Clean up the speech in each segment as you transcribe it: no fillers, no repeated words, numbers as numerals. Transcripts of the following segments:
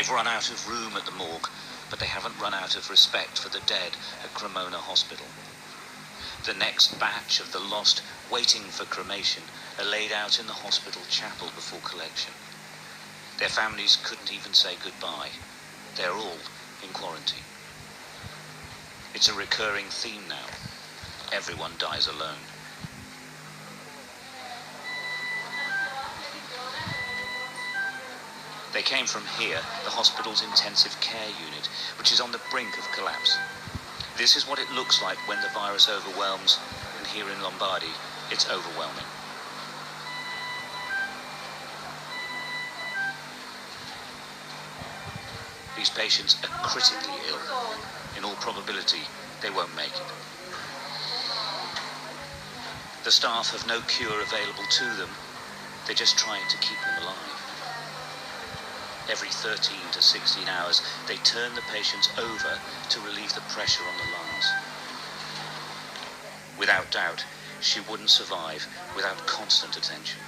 They've run out of room at the morgue, but they haven't run out of respect for the dead at Cremona Hospital. The next batch of the lost waiting for cremation are laid out in the hospital chapel before collection. Their families couldn't even say goodbye. They're all in quarantine. It's a recurring theme now. Everyone dies alone. They came from here, the hospital's intensive care unit, which is on the brink of collapse. This is what it looks like when the virus overwhelms, and here in Lombardy, it's overwhelming. These patients are critically ill. In all probability, they won't make it. The staff have no cure available to them. They're just trying to keep them alive. Every 13 to 16 hours, they turn the patients over to relieve the pressure on the lungs. Without doubt, she wouldn't survive without constant attention.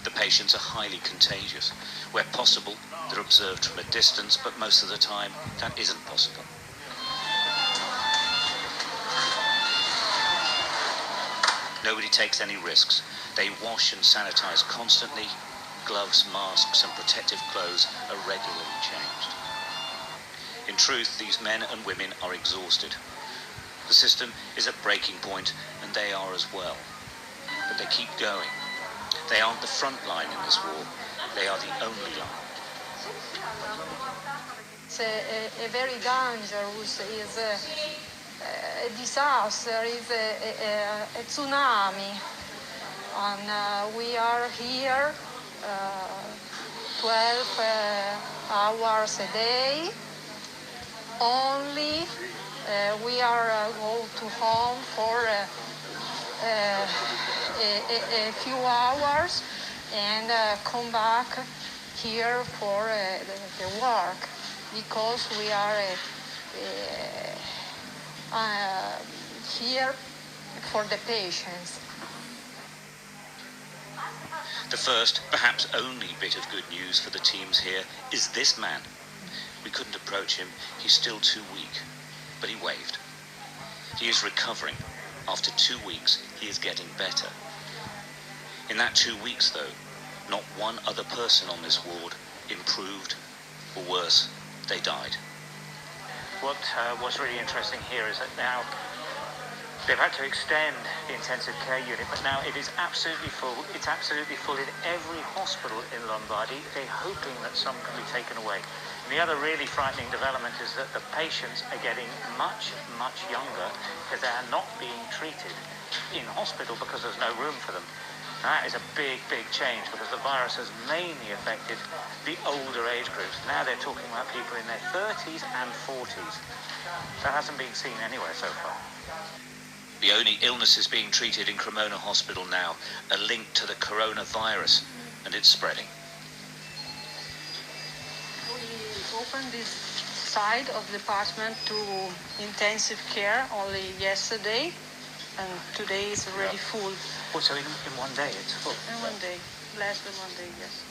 The patients are highly contagious. Where possible, they're observed from a distance, but most of the time, that isn't possible. Nobody takes any risks. They wash and sanitize constantly. Gloves, masks, and protective clothes are regularly changed. In truth, these men and women are exhausted. The system is at breaking point, and they are as well. But they keep going. They aren't the front line in this war. They are the only line. It's a very dangerous, is a disaster, is a tsunami. And we are here 12 hours a day. Only we are go to home for a few hours and come back here for the work, because we are here for the patients. The first, perhaps only bit of good news for the teams here is this man. We couldn't approach him. He's still too weak, but he waved. He is recovering. After 2 weeks, he is getting better. In that 2 weeks, though, not one other person on this ward improved, or worse, they died. What's really interesting here is that now they've had to extend the intensive care unit, but now it is absolutely full. It's absolutely full in every hospital in Lombardy. They're hoping that some can be taken away. And the other really frightening development is that the patients are getting much, much younger because they are not being treated in hospital because there's no room for them. And that is a big, big change, because the virus has mainly affected the older age groups. Now they're talking about people in their 30s and 40s. That hasn't been seen anywhere so far. The only illnesses being treated in Cremona Hospital now are linked to the coronavirus, and it's spreading. We opened this side of the department to intensive care only yesterday, and today is already full. Oh, so in 1 day it's full? In 1 day, less than 1 day, yes.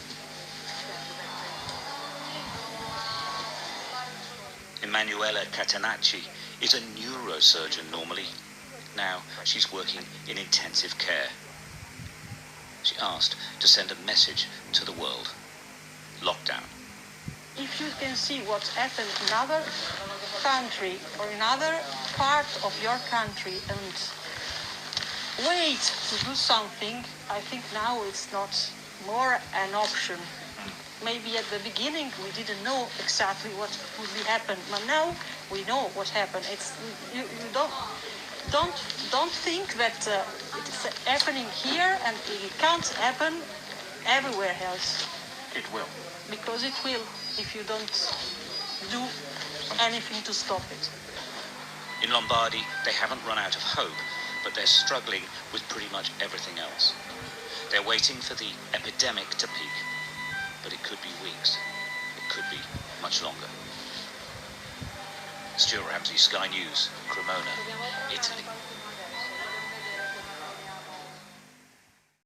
Emanuela Catenacci is a neurosurgeon normally. Now she's working in intensive care. She asked to send a message to the world. Lockdown. If you can see what's happened in another country or another part of your country and wait to do something, I think now it's not more an option. Maybe at the beginning we didn't know exactly what would be happen, but now we know what happened. It's you don't think that it's happening here and it can't happen everywhere else. It will. Because it will, if you don't do anything to stop it. In Lombardy, they haven't run out of hope, but they're struggling with pretty much everything else. They're waiting for the epidemic to peak, but it could be weeks. It could be much longer. Stuart Ramsey, Sky News, Cremona, Italy.